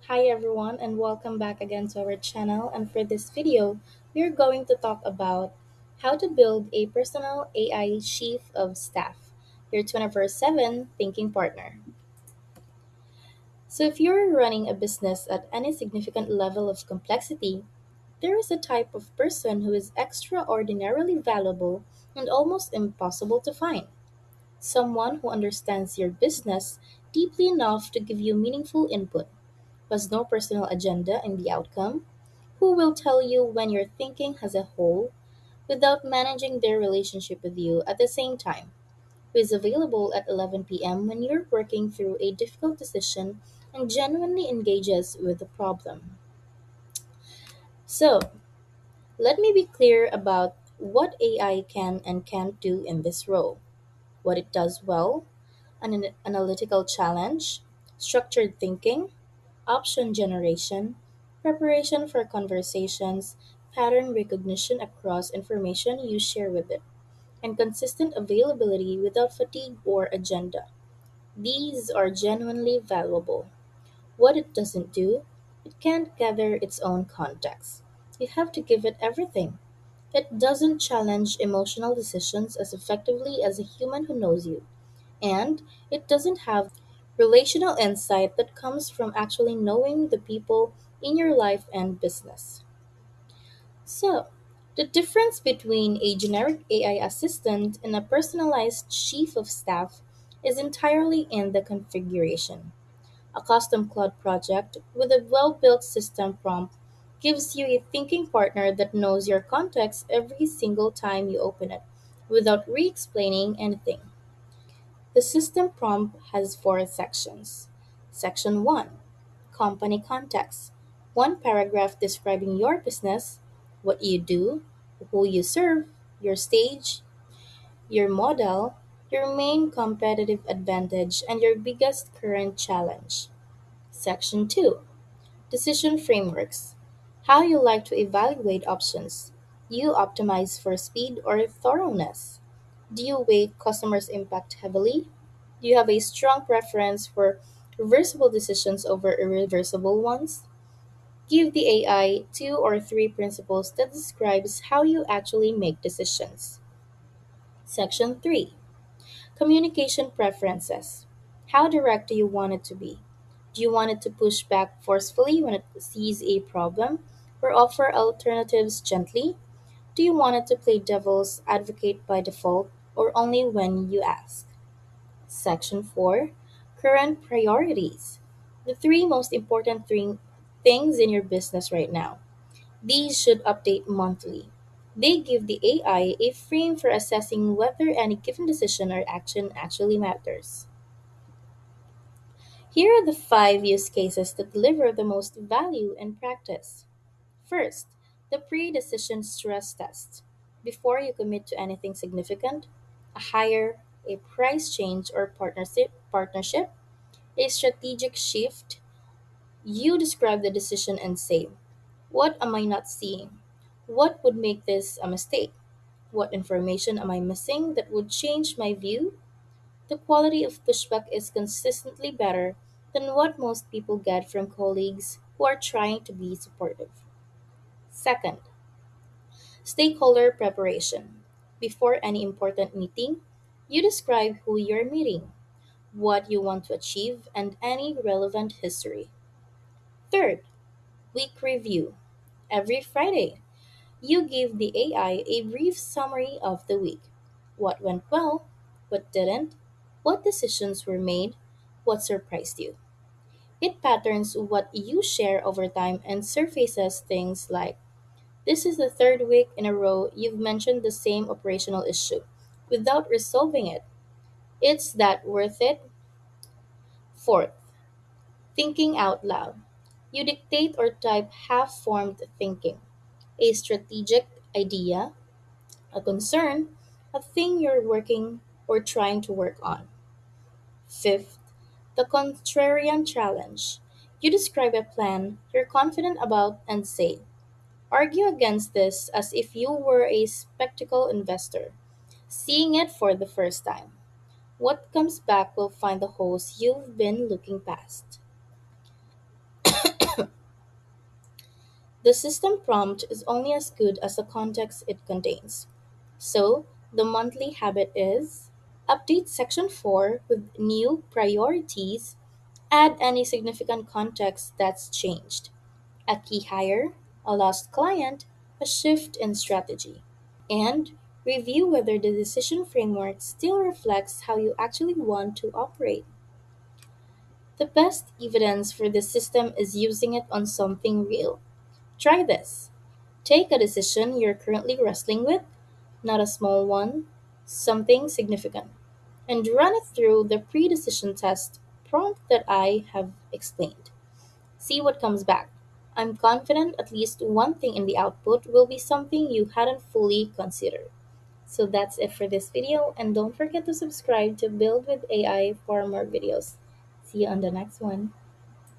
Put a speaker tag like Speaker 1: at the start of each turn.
Speaker 1: Hi everyone and welcome back again to our channel, and for this video we are going to talk about how to build a personal AI chief of staff, your 24/7 thinking partner. So if you're running a business at any significant level of complexity, there is a type of person who is extraordinarily valuable and almost impossible to find. Someone who understands your business deeply enough to give you meaningful input, has no personal agenda in the outcome, who will tell you when you're thinking as a whole without managing their relationship with you at the same time, who is available at 11 p.m. when you're working through a difficult decision and genuinely engages with the problem. So, let me be clear about what AI can and can't do in this role, what it does well: an analytical challenge, structured thinking, option generation, preparation for conversations, pattern recognition across information you share with it, and consistent availability without fatigue or agenda. These are genuinely valuable. What it doesn't do, it can't gather its own context. You have to give it everything. It doesn't challenge emotional decisions as effectively as a human who knows you. And it doesn't have relational insight that comes from actually knowing the people in your life and business. So, the difference between a generic AI assistant and a personalized chief of staff is entirely in the configuration. A custom Claude project with a well built system prompt gives you a thinking partner that knows your context every single time you open it, without re explaining anything. The system prompt has four sections. Section 1: Company context. One paragraph describing your business, what you do, who you serve, your stage, your model, your main competitive advantage, and your biggest current challenge. Section 2: Decision frameworks. How you like to evaluate options. You optimize for speed or thoroughness? Do you weigh customers' impact heavily? Do you have a strong preference for reversible decisions over irreversible ones? Give the AI two or three principles that describes how you actually make decisions. Section 3: Communication preferences. How direct do you want it to be? Do you want it to push back forcefully when it sees a problem or offer alternatives gently? Do you want it to play devil's advocate by default or only when you ask? Section 4: Current priorities. The three most important things in your business right now. These should update monthly. They give the AI a frame for assessing whether any given decision or action actually matters. Here are the five use cases that deliver the most value in practice. First, the pre decision stress test. Before you commit to anything significant, a hire, a price change, or partnership, a strategic shift, you describe the decision and say, what am I not seeing? What would make this a mistake? What information am I missing that would change my view? The quality of pushback is consistently better than what most people get from colleagues who are trying to be supportive. Second, stakeholder preparation. Before any important meeting, you describe who you're meeting, what you want to achieve, and any relevant history. Third, week review. Every Friday, you give the AI a brief summary of the week: what went well, what didn't, what decisions were made, what surprised you. It patterns what you share over time and surfaces things like, this is the third week in a row you've mentioned the same operational issue without resolving it. It's that worth it? Fourth, thinking out loud. You dictate or type half formed thinking, a strategic idea, a concern, a thing you're working or trying to work on. Fifth, the contrarian challenge. You describe a plan you're confident about and say, argue against this as if you were a spectacle investor, seeing it for the first time. What comes back will find the holes you've been looking past. The system prompt is only as good as the context it contains. So, the monthly habit is update section 4 with new priorities, add any significant context that's changed, a key hire, a lost client, a shift in strategy, and review whether the decision framework still reflects how you actually want to operate. The best evidence for this system is using it on something real. Try this. Take a decision you're currently wrestling with, not a small one, something significant, and run it through the pre decision test prompt that I have explained. See what comes back. I'm confident at least one thing in the output will be something you hadn't fully considered. So that's it for this video, and don't forget to subscribe to Build with AI for more videos. See you on the next one.